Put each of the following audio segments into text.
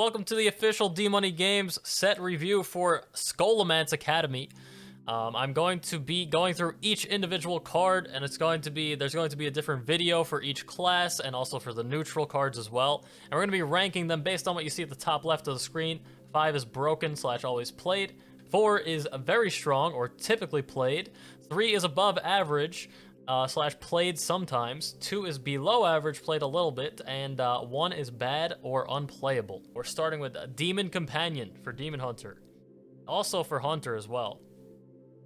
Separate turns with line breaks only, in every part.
Welcome to the official D-Money Games set review for Scholomance Academy. I'm going to be going through each individual card, and there's going to be a different video for each class and also for the neutral cards as well. And we're going to be ranking them based on what you see at the top left of the screen. 5 is broken / always played. 4 is very strong or typically played. 3 is above average. / played sometimes. 2 is below average, played a little bit, and 1 is bad or unplayable. We're starting with Demon Companion for Demon Hunter, also for Hunter as well.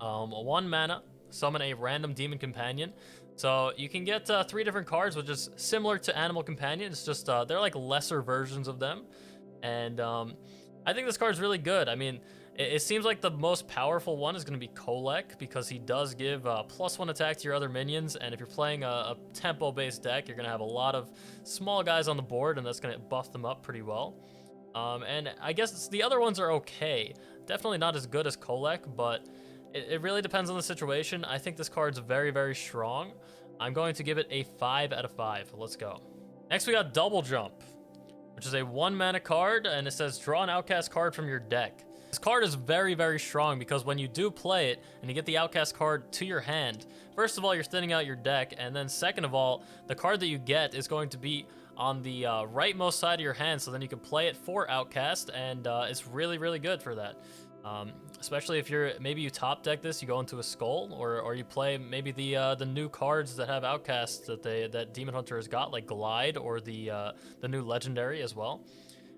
1 mana, summon a random Demon Companion. So you can get 3 different cards, which is similar to Animal Companion. It's just they're like lesser versions of them, and I think this card's really good. I mean, it seems like the most powerful one is going to be Kolek, because he does give +1 attack to your other minions, and if you're playing a tempo-based deck, you're going to have a lot of small guys on the board, and that's going to buff them up pretty well. And I guess the other ones are okay. Definitely not as good as Kolek, but it really depends on the situation. I think this card's very, very strong. I'm going to give it a 5 out of 5. Let's go. Next, we got Double Jump, which is a 1 mana card, and it says draw an outcast card from your deck. This card is very, very strong because when you do play it and you get the outcast card to your hand, first of all, you're thinning out your deck, and then second of all, the card that you get is going to be on the rightmost side of your hand, so then you can play it for outcast, and it's really, really good for that. Especially if maybe you top deck this, you go into a Skull, or you play maybe the new cards that have outcasts that Demon Hunter has got, like Glide, or the new Legendary as well.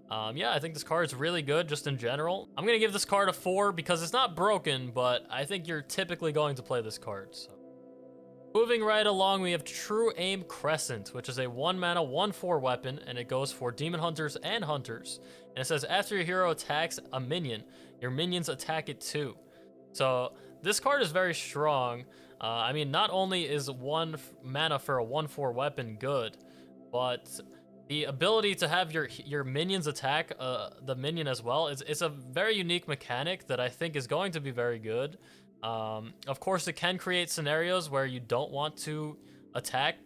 Yeah, I think this card is really good just in general. I'm gonna give this card a 4 because it's not broken, but I think you're typically going to play this card. So. Moving right along, we have True Aim Crescent, which is a 1 mana 1/4 weapon, and it goes for Demon Hunters and Hunters. And it says after your hero attacks a minion, your minions attack it too. So this card is very strong. I mean, not only is 1 mana for a 1/4 weapon good, but the ability to have your minions attack the minion as well is a very unique mechanic that I think is going to be very good. Of course, it can create scenarios where you don't want to attack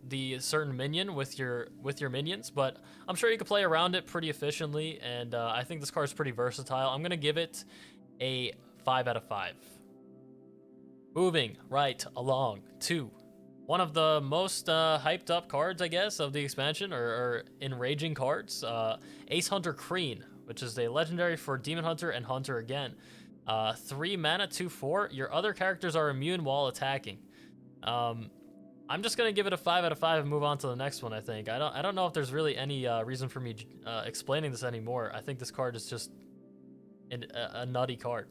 the certain minion with your minions, but I'm sure you can play around it pretty efficiently, and I think this card is pretty versatile. I'm gonna give it a 5 out of 5. Moving right along to one of the most hyped up cards, I guess, of the expansion, or enraging cards, Ace Hunter Kreen, which is a legendary for Demon Hunter and Hunter again. 3 mana, 2/4. Your other characters are immune while attacking. I'm just gonna give it a 5 out of 5 and move on to the next one. I think I don't know if there's really any reason for me explaining this anymore. I think this card is just a nutty card.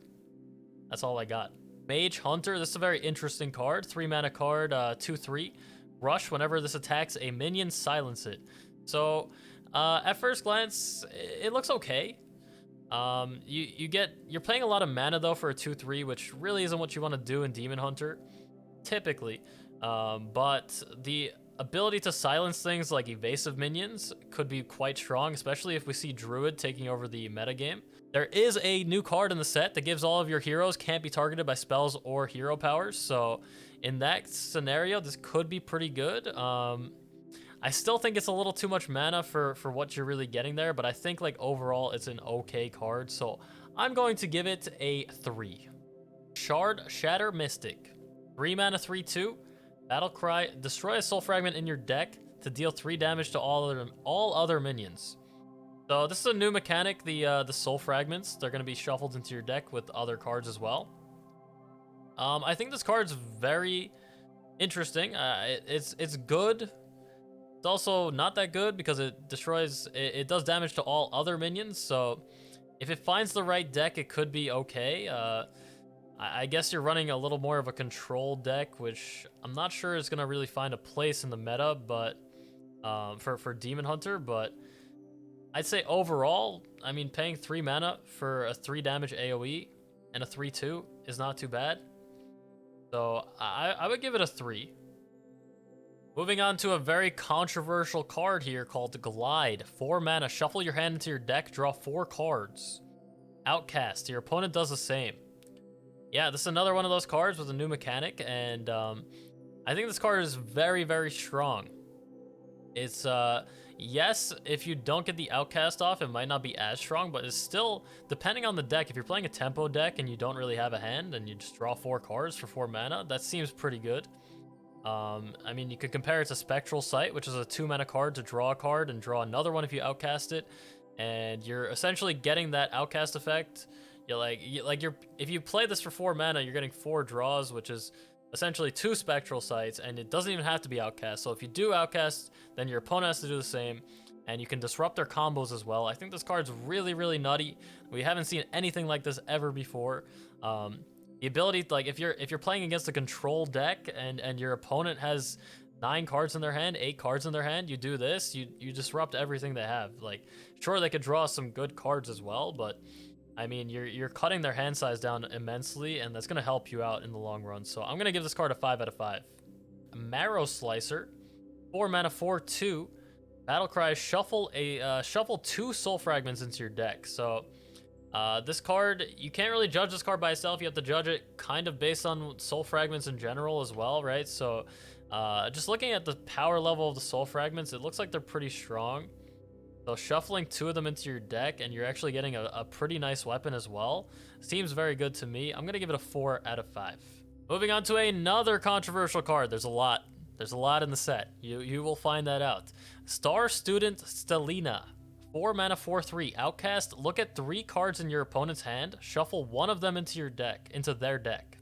That's all I got. Mage Hunter. This is a very interesting card. 3 mana card, 2/3. Rush. Whenever this attacks a minion, silence it. So at first glance, it looks okay. You're paying a lot of mana though for a 2/3, which really isn't what you want to do in Demon Hunter, typically. But the ability to silence things like evasive minions could be quite strong, especially if we see Druid taking over the metagame. There is a new card in the set that gives all of your heroes can't be targeted by spells or hero powers, so in that scenario, this could be pretty good. I still think it's a little too much mana for what you're really getting there, but I think like overall it's an okay card, so I'm going to give it a 3. Shatter Mystic. 3 mana, 3/2. Battle Cry. Destroy a soul fragment in your deck to deal 3 damage to all other minions. So this is a new mechanic, the soul fragments. They're going to be shuffled into your deck with other cards as well. I think this card's very interesting. It's good. It's also not that good because it destroys, it does damage to all other minions, so if it finds the right deck, it could be okay. I guess you're running a little more of a control deck, which I'm not sure is going to really find a place in the meta, but for Demon Hunter, but I'd say overall, I mean, paying 3 mana for a 3 damage AoE and a 3/2 is not too bad. So I would give it a 3. Moving on to a very controversial card here called Glide. 4 mana, shuffle your hand into your deck, draw 4 cards. Outcast, your opponent does the same. Yeah, this is another one of those cards with a new mechanic, and I think this card is very, very strong. It's Yes, if you don't get the outcast off, it might not be as strong, but it's still, depending on the deck, if you're playing a tempo deck and you don't really have a hand and you just draw 4 cards for 4 mana, that seems pretty good. I mean, you could compare it to Spectral Sight, which is a 2 mana card to draw a card and draw another one if you outcast it, and you're essentially getting that outcast effect. If you play this for 4 mana, you're getting 4 draws, which is essentially 2 Spectral Sights, and it doesn't even have to be outcast. So if you do outcast, then your opponent has to do the same, and you can disrupt their combos as well. I think this card's really, really nutty. We haven't seen anything like this ever before. The ability, like, if you're playing against a control deck and your opponent has 9 cards in their hand, 8 cards in their hand, you do this, you disrupt everything they have. Like, sure, they could draw some good cards as well, but I mean, you're cutting their hand size down immensely, and that's going to help you out in the long run. So I'm going to give this card a 5 out of 5. Marrow Slicer, 4 mana, 4/2. Battlecry, shuffle 2 Soul Fragments into your deck. So this card, you can't really judge this card by itself. You have to judge it kind of based on Soul Fragments in general as well, right? So just looking at the power level of the Soul Fragments, it looks like they're pretty strong. So shuffling 2 of them into your deck, and you're actually getting a pretty nice weapon as well, seems very good to me. I'm going to give it a 4 out of 5. Moving on to another controversial card. There's a lot in the set. You will find that out. Star Student Stelina, 4 mana, 4/3. Outcast, look at 3 cards in your opponent's hand, shuffle 1 of them into their deck.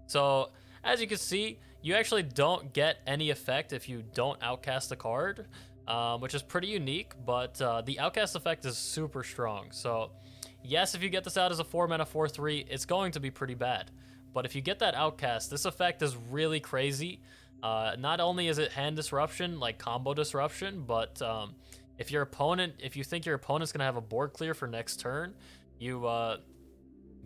So as you can see, you actually don't get any effect if you don't outcast a card. Which is pretty unique, but the outcast effect is super strong. So yes, if you get this out as a 4 mana, 4/3, it's going to be pretty bad. But if you get that outcast, this effect is really crazy. Not only is it hand disruption, like combo disruption, but if you think your opponent's gonna have a board clear for next turn, you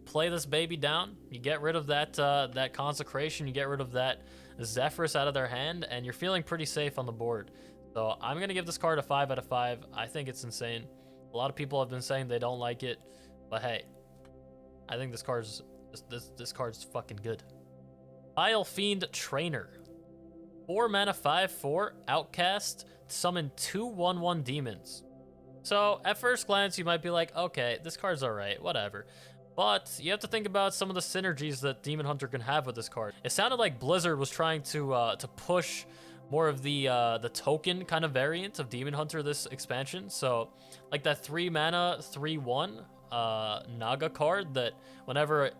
play this baby down, you get rid of that consecration, you get rid of that Zephyrus out of their hand, and you're feeling pretty safe on the board. So I'm going to give this card a 5 out of 5. I think it's insane. A lot of people have been saying they don't like it, but hey, I think this card's fucking good. Fiend Trainer, 4 mana, 5/4. Outcast, summon 2 1/1 demons. So at first glance, you might be like, okay, this card's alright, whatever. But you have to think about some of the synergies that Demon Hunter can have with this card. It sounded like Blizzard was trying to push more of the token kind of variant of Demon Hunter this expansion. So like that 3 mana 3/1 Naga card that whenever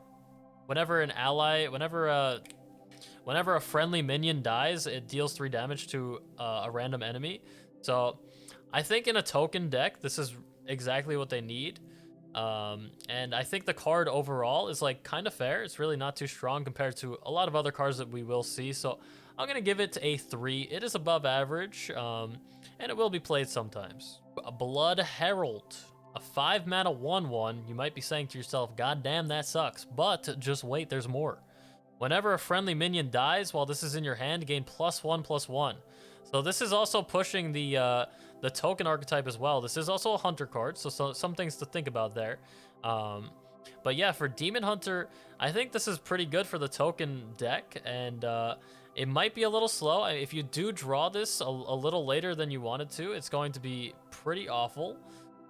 a friendly minion dies, it deals 3 damage to a random enemy. So I think in a token deck, this is exactly what they need. And I think the card overall is like kind of fair. It's really not too strong compared to a lot of other cards that we will see. So I'm going to give it a 3. It is above average, and it will be played sometimes. A Blood Herald, a 5 mana 1/1. You might be saying to yourself, God damn, that sucks. But just wait, there's more. Whenever a friendly minion dies while this is in your hand, gain +1/+1. So this is also pushing the token archetype as well. This is also a hunter card, so some things to think about there. But yeah, for Demon Hunter, I think this is pretty good for the token deck, and it might be a little slow. If you do draw this a little later than you wanted to, it's going to be pretty awful.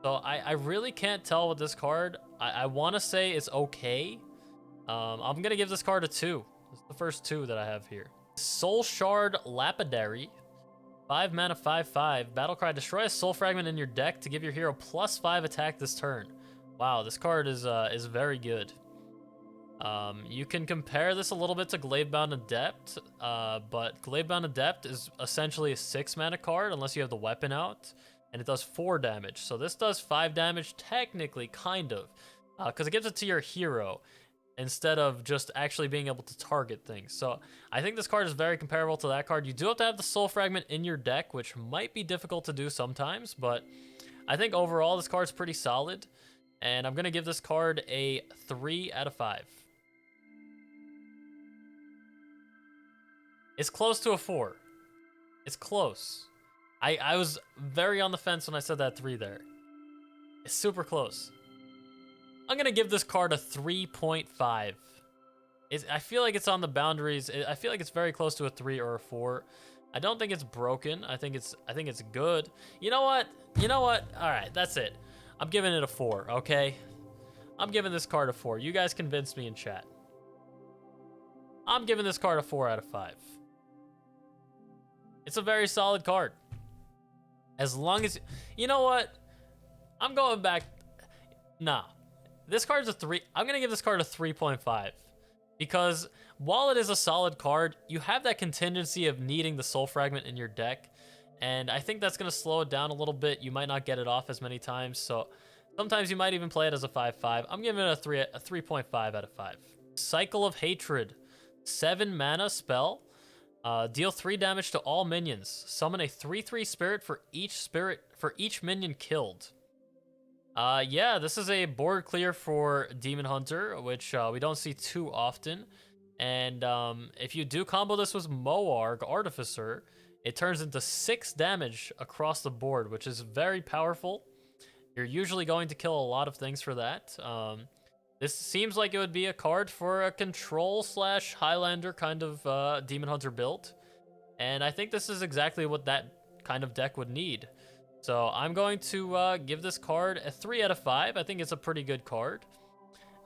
So I really can't tell with this card. I want to say it's okay. I'm going to give this card a 2. It's the first 2 that I have here. Soul Shard Lapidary, 5 mana 5/5. Battlecry, destroy a soul fragment in your deck to give your hero +5 attack this turn. Wow, this card is very good. You can compare this a little bit to Glavebound Adept, but Glavebound Adept is essentially a 6 mana card unless you have the weapon out, and it does 4 damage. So this does 5 damage technically, kind of, because it gives it to your hero instead of just actually being able to target things. So I think this card is very comparable to that card. You do have to have the soul fragment in your deck, which might be difficult to do sometimes, but I think overall this card's pretty solid, and I'm going to give this card a 3 out of 5. It's close to a 4. It's close. I was very on the fence when I said that 3 there. It's super close. I'm going to give this card a 3.5. I feel like it's on the boundaries. I feel like it's very close to a 3 or a 4. I don't think it's broken. I think it's good. You know what? All right, that's it. I'm giving it a 4, okay? I'm giving this card a 4. You guys convinced me in chat. I'm giving this card a 4 out of 5. It's a very solid card. As long as... You know what? I'm going back... Nah. This card's a 3. I'm going to give this card a 3.5. Because while it is a solid card, you have that contingency of needing the Soul Fragment in your deck. And I think that's going to slow it down a little bit. You might not get it off as many times. So sometimes you might even play it as a 5/5. I'm giving it a 3.5 out of 5. Cycle of Hatred. 7 mana spell. Deal 3 damage to all minions. Summon a 3/3 spirit for each minion killed. Yeah, this is a board clear for Demon Hunter, which we don't see too often. And if you do combo this with Moarg Artificer, it turns into 6 damage across the board, which is very powerful. You're usually going to kill a lot of things for that. This seems like it would be a card for a control / Highlander kind of Demon Hunter build. And I think this is exactly what that kind of deck would need. So I'm going to give this card a 3 out of 5. I think it's a pretty good card.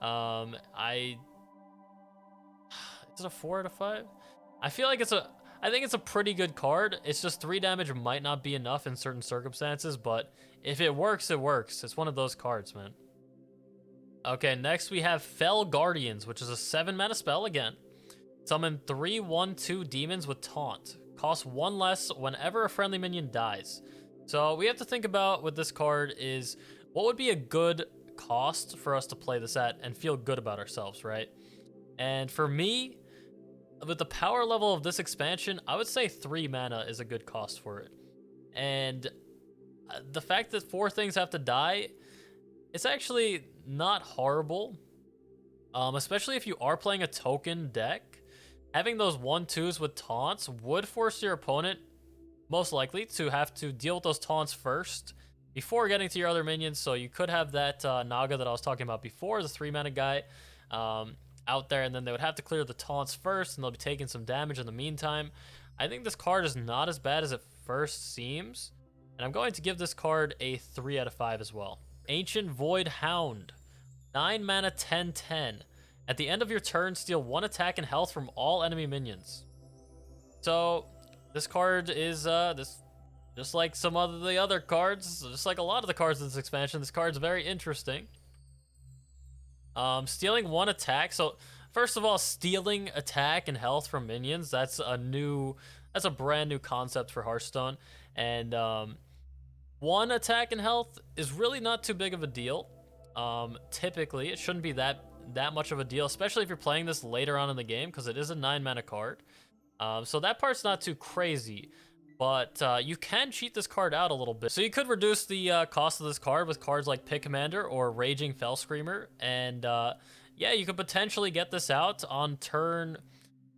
Is it a 4 out of 5? I feel like I think it's a pretty good card. It's just 3 damage might not be enough in certain circumstances, but if it works, it works. It's one of those cards, man. Okay, next we have Fell Guardians, which is a 7 mana spell again. Summon 3/1/2 demons with taunt. Costs 1 less whenever a friendly minion dies. So we have to think about with this card is what would be a good cost for us to play this at and feel good about ourselves, right? And for me, with the power level of this expansion, I would say 3 mana is a good cost for it. And the fact that 4 things have to die, it's actually not horrible. Especially if you are playing a token deck, having those 1/2s with taunts would force your opponent most likely to have to deal with those taunts first before getting to your other minions. So you could have that Naga that I was talking about before, the 3 mana guy, out there, and then they would have to clear the taunts first, and they'll be taking some damage in the meantime. I think this card is not as bad as it first seems, and I'm going to give this card a 3 out of 5 as well. Ancient Void Hound. 9 mana, 10/10. At the end of your turn, steal 1 attack and health from all enemy minions. So this card is just like some of the other cards, just like a lot of the cards in this expansion. This card's very interesting. Stealing 1 attack. So first of all, stealing attack and health from minions, that's a brand new concept for Hearthstone. And 1 attack and health is really not too big of a deal. Typically, it shouldn't be that much of a deal, especially if you're playing this later on in the game, because it is a 9 mana card. So that part's not too crazy, but you can cheat this card out a little bit. So you could reduce the cost of this card with cards like Pit Commander or Raging Fell Screamer, and yeah, you could potentially get this out on turn,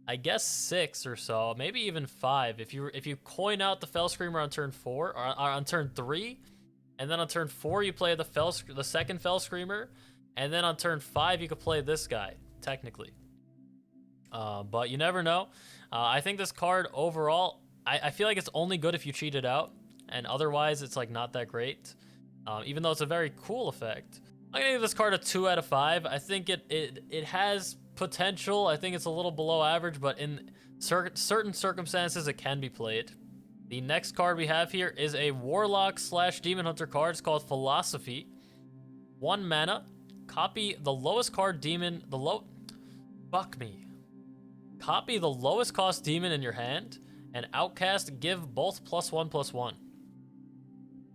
I guess 6 or so, maybe even 5. If you coin out the Fell Screamer on turn 4 or on turn 3, and then on turn 4 you play the second Fell Screamer, and then on turn 5 you could play this guy technically. But you never know. I think this card overall, I feel like it's only good if you cheat it out, and otherwise it's like not that great. Even though it's a very cool effect. I'm gonna give this card a 2 out of 5. I think it has potential. I think it's a little below average, but in certain circumstances it can be played. The next card we have here is a Warlock / Demon Hunter card. It's called Philosophy. 1 mana. Copy the lowest card demon. Copy the lowest cost demon in your hand, and outcast, give both +1/+1.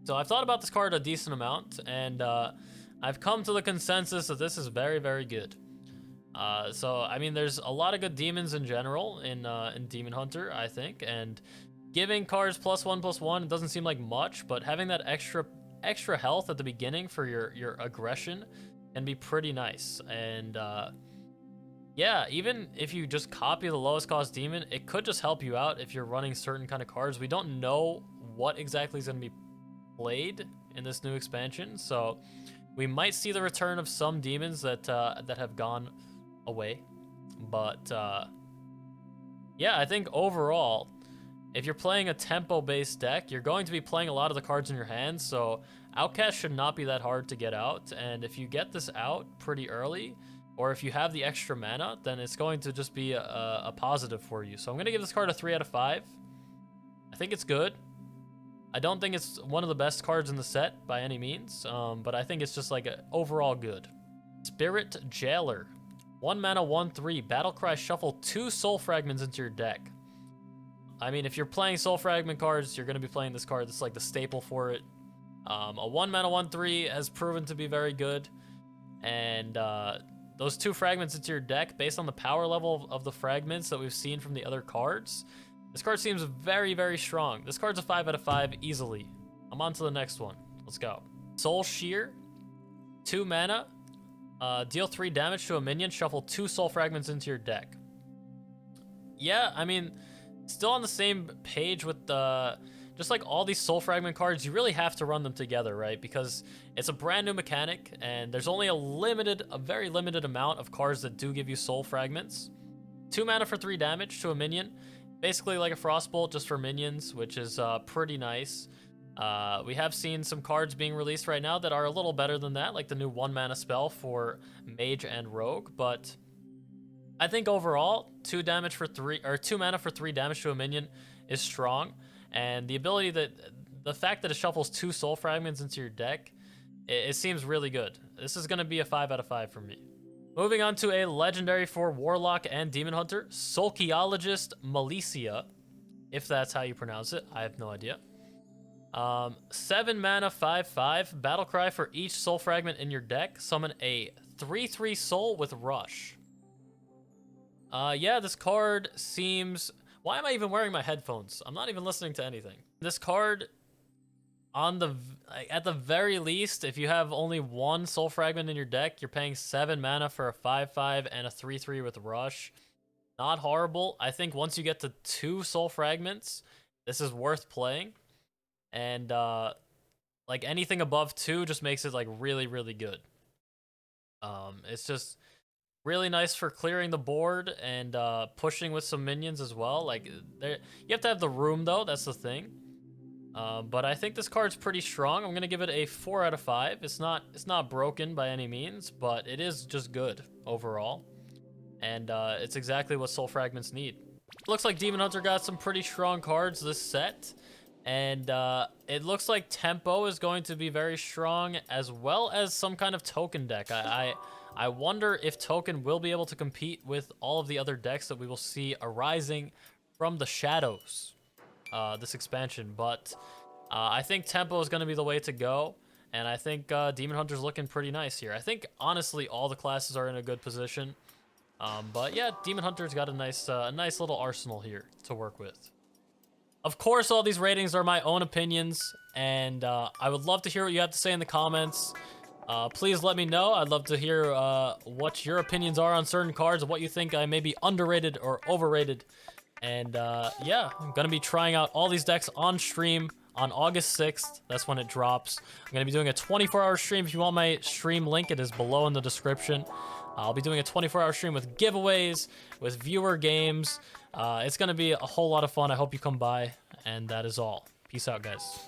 So I've thought about this card a decent amount, and I've come to the consensus that this is very, very good. So I mean, there's a lot of good demons in general in Demon Hunter, I think, and giving cards +1/+1, it doesn't seem like much, but having that extra health at the beginning for your aggression can be pretty nice. And yeah, even if you just copy the lowest cost demon, it could just help you out if you're running certain kind of cards. We don't know what exactly is going to be played in this new expansion, so we might see the return of some demons that have gone away. But yeah, I think overall if you're playing a tempo-based deck, you're going to be playing a lot of the cards in your hand, so Outcast should not be that hard to get out, and if you get this out pretty early, or if you have the extra mana, then it's going to just be a positive for you. So I'm going to give this card a 3 out of 5. I think it's good. I don't think it's one of the best cards in the set by any means, but I think it's just like overall good. Spirit Jailer. 1 mana, 1/3. Battlecry, shuffle 2 Soul Fragments into your deck. I mean, if you're playing Soul Fragment cards, you're going to be playing this card. It's like the staple for it. A 1 mana, 1/3 has proven to be very good. And those 2 fragments into your deck, based on the power level of the fragments that we've seen from the other cards, this card seems very, very strong. This card's a 5 out of 5 easily. I'm on to the next one. Let's go. Soul Shear. 2 mana. Deal 3 damage to a minion. Shuffle 2 Soul Fragments into your deck. Yeah, I mean, still on the same page with just like all these Soul Fragment cards, you really have to run them together, right? Because it's a brand new mechanic, and there's only a very limited amount of cards that do give you Soul Fragments. 2 mana for 3 damage to a minion. Basically like a Frostbolt, just for minions, which is pretty nice. We have seen some cards being released right now that are a little better than that, like the new 1 mana spell for Mage and Rogue, but I think overall, 2 mana for 3 damage to a minion is strong. And the fact that it shuffles 2 Soul Fragments into your deck, it seems really good. This is going to be a 5 out of 5 for me. Moving on to a legendary for Warlock and Demon Hunter, Sulkiologist Malicia, if that's how you pronounce it. I have no idea. 7 mana, 5/5. Battlecry, for each Soul Fragment in your deck, summon a 3/3 Soul with Rush. Yeah, this card seems... Why am I even wearing my headphones? I'm not even listening to anything. This card, at the very least, if you have only 1 Soul Fragment in your deck, you're paying 7 mana for a 5/5 and a 3/3 with Rush. Not horrible. I think once you get to 2 Soul Fragments, this is worth playing. And like anything above 2 just makes it like really, really good. It's just really nice for clearing the board and pushing with some minions as well. Like, you have to have the room though, that's the thing. But I think this card's pretty strong. I'm gonna give it a 4 out of 5. It's not broken by any means, but it is just good overall. And it's exactly what Soul Fragments need. Looks like Demon Hunter got some pretty strong cards this set. And it looks like Tempo is going to be very strong, as well as some kind of token deck. I wonder if Token will be able to compete with all of the other decks that we will see arising from the shadows this expansion. But I think Tempo is going to be the way to go, and I think Demon Hunter's looking pretty nice here. I think, honestly, all the classes are in a good position. But yeah, Demon Hunter's got a nice little arsenal here to work with. Of course, all these ratings are my own opinions, and I would love to hear what you have to say in the comments. Please let me know. I'd love to hear what your opinions are on certain cards and what you think I may be underrated or overrated. And yeah, I'm going to be trying out all these decks on stream on August 6th. That's when it drops. I'm going to be doing a 24-hour stream. If you want my stream link, it is below in the description. I'll be doing a 24-hour stream with giveaways, with viewer games. It's going to be a whole lot of fun. I hope you come by. And that is all. Peace out, guys.